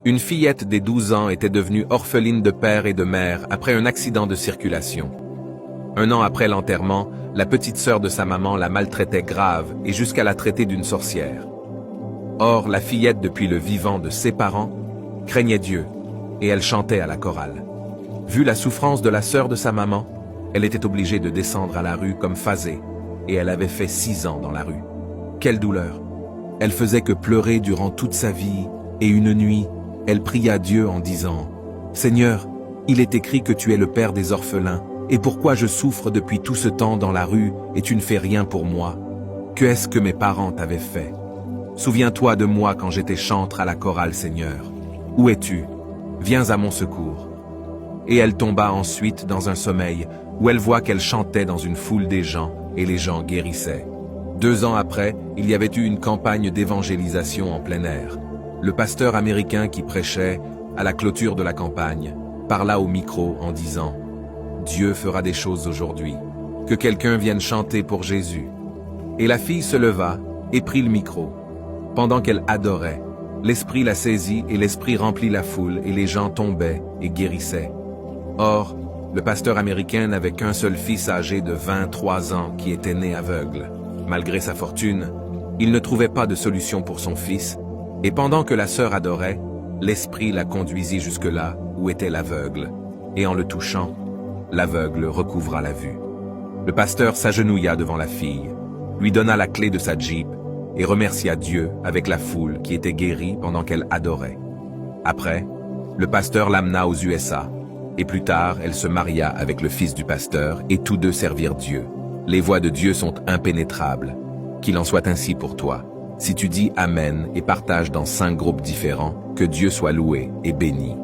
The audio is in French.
Une fillette des 12 ans était devenue orpheline de père et de mère après un accident de circulation. 1 an après l'enterrement, la petite sœur de sa maman la maltraitait grave et jusqu'à la traiter d'une sorcière. Or, la fillette depuis le vivant de ses parents craignait Dieu et elle chantait à la chorale. Vu la souffrance de la sœur de sa maman, elle était obligée de descendre à la rue comme phasée et elle avait fait 6 ans dans la rue. Quelle douleur! Elle faisait que pleurer durant toute sa vie et une nuit, elle pria Dieu en disant « Seigneur, il est écrit que tu es le père des orphelins, et pourquoi je souffre depuis tout ce temps dans la rue et tu ne fais rien pour moi? Que est-ce que mes parents t'avaient fait? Souviens-toi de moi quand j'étais chantre à la chorale, Seigneur. Où es-tu? Viens à mon secours. » Et elle tomba ensuite dans un sommeil où elle voit qu'elle chantait dans une foule des gens et les gens guérissaient. 2 ans après, il y avait eu une campagne d'évangélisation en plein air. Le pasteur américain qui prêchait, à la clôture de la campagne, parla au micro en disant « Dieu fera des choses aujourd'hui. Que quelqu'un vienne chanter pour Jésus. » Et la fille se leva et prit le micro. Pendant qu'elle adorait, l'Esprit la saisit et l'Esprit remplit la foule et les gens tombaient et guérissaient. Or, le pasteur américain n'avait qu'un seul fils âgé de 23 ans qui était né aveugle. Malgré sa fortune, il ne trouvait pas de solution pour son fils, et pendant que la sœur adorait, l'Esprit la conduisit jusque-là où était l'aveugle, et en le touchant, l'aveugle recouvra la vue. Le pasteur s'agenouilla devant la fille, lui donna la clé de sa Jeep et remercia Dieu avec la foule qui était guérie pendant qu'elle adorait. Après, le pasteur l'amena aux USA, et plus tard, elle se maria avec le fils du pasteur et tous deux servirent Dieu. Les voies de Dieu sont impénétrables. Qu'il en soit ainsi pour toi. Si tu dis Amen et partages dans 5 groupes différents, que Dieu soit loué et béni.